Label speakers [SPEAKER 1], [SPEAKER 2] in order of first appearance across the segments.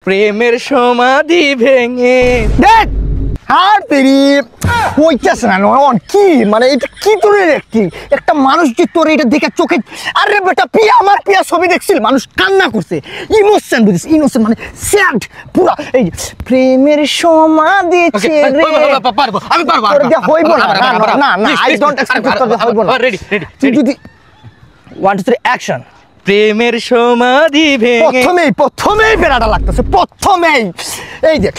[SPEAKER 1] প্রেমের সমাধি ভেঙে
[SPEAKER 2] দেখ আর তেরি কইতাছ না নন কি মানে এটা কি তোর একটি একটা মানুষ যে তোর এটা দেখে চোখে আরে বেটা পিয়া আমার পিয়া ছবি দেখছিল মানুষ কান্না করছে ইমোশন বুঝিস ইমোশন মানে স্যাড পুরা এই প্রেমের সমাধি ছেড়ে
[SPEAKER 1] পারবো আমি পারবো
[SPEAKER 2] তোর দিয়ে হইব না না না আই ডোন্ট এক্সপেক্ট তোর দিয়ে হইব না
[SPEAKER 1] রেডি
[SPEAKER 2] তুই যদি 1 2 3 অ্যাকশন
[SPEAKER 1] প্রেমের সমাধি ভেঙে
[SPEAKER 2] প্রথমেই বেড়াটা লাগতেছে প্রথমেই এই যে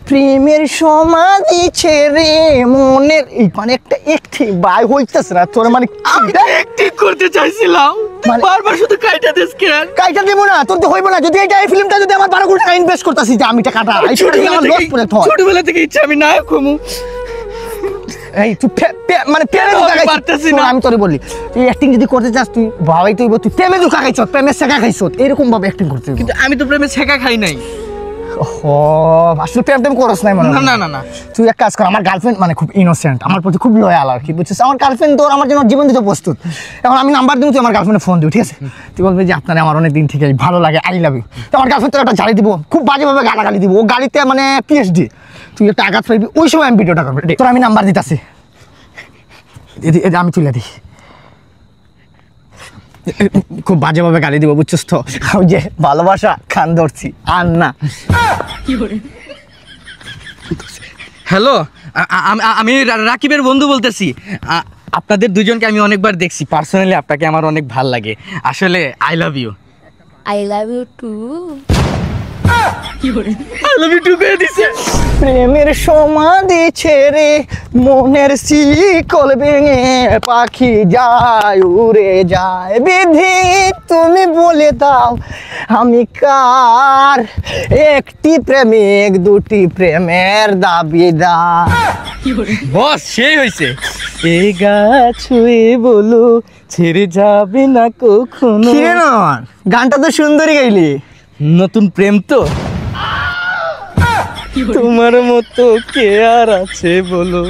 [SPEAKER 2] প্রেমের সমাধি ছেড়ে মনের এই মানে একটা একটি বাই হইতেছে না তোর মানে
[SPEAKER 1] আমি অ্যাক্টিং করতে চাইছিলাম
[SPEAKER 2] মানে-
[SPEAKER 1] বারবার শুধু কাইটা দিস কেন
[SPEAKER 2] কাইটা দেব না তোর তো হইব না যদি এই ফিল্মটা যদি আমার 12 কোটি টাকা ইনভেস্ট করতেছি যে আমি টাকাটা এই ছোটবেলা আমার লস করে থ
[SPEAKER 1] ছোটবেলা থেকে ইচ্ছা আমি নায়ক হমু
[SPEAKER 2] এই তুই মানে প্রেমে দুকা
[SPEAKER 1] পারতেছি
[SPEAKER 2] খাইছিস
[SPEAKER 1] না।
[SPEAKER 2] আমি তোরে বলি তুই অ্যাক্টিং যদি করতে চাস তুই ভাবাই তুই প্রেমে দুকা খাইছ প্রেমে শেখা খাইছ এরকম ভাবে অ্যাক্টিং করতে হবে
[SPEAKER 1] কিন্তু আমি তো প্রেমে ছেঁকা খাই নাই
[SPEAKER 2] ও আসলে প্রেম টেম করছ নাই মানে
[SPEAKER 1] না না না না
[SPEAKER 2] তুই এক কাজ কর আমার গার্লফ্রেন্ড মানে খুব ইনোসেন্ট আমার প্রতি খুব লয়াল আর কি বুঝছিস আমার গার্লফ্রেন্ড তোর আমার জন্য জীবন দিতে প্রস্তুত এখন আমি নাম্বার দিব তুই আমার গার্লফ্রেন্ডে ফোন দিও ঠিক আছে তুই বলবি যে আপনার আমার অনেক দিন থেকে ভালো লাগে আই লাভ ইউ তো আমার গার্লফ্রেন্ড তোর একটা ঝাড়ি দিব খুব বাজেভাবে গালাগালি দিব ও গালিতে মানে পিএইচডি তুই একটা আঘাত পাইবি ওই সময় আমি ভিডিওটা করবো তোর আমি নাম্বার দিতেছি আমি তুলে দিই খুব বাজেভাবে গালি দিব বুঝছিস তো ওই যে ভালোবাসা খান ধরছি আর না
[SPEAKER 1] হ্যালো আমি রাকিবের বন্ধু বলতেছি আপনাদের দুজনকে আমি অনেকবার দেখছি পার্সোনালি আপনাকে আমার অনেক ভাল লাগে আসলে I love you
[SPEAKER 3] I love you too.
[SPEAKER 1] I love you too করে দিছে
[SPEAKER 2] প্রেমের সমাধি ছেড়ে মনের শিকল ভেঙে পাখি যায় উড়ে যায় বিধি তুমি বলে দাও আমি কার একটি প্রেমিক দুটি প্রেমের দাবিদার
[SPEAKER 1] বস সেই হয়েছে এই গাছ ছুঁয়ে বলো ছেড়ে যাবে না কখনো
[SPEAKER 2] কিরে না গানটা তো সুন্দরই গাইলি
[SPEAKER 1] নতুন প্রেম তো তোমার মতো কে আর আছে বলো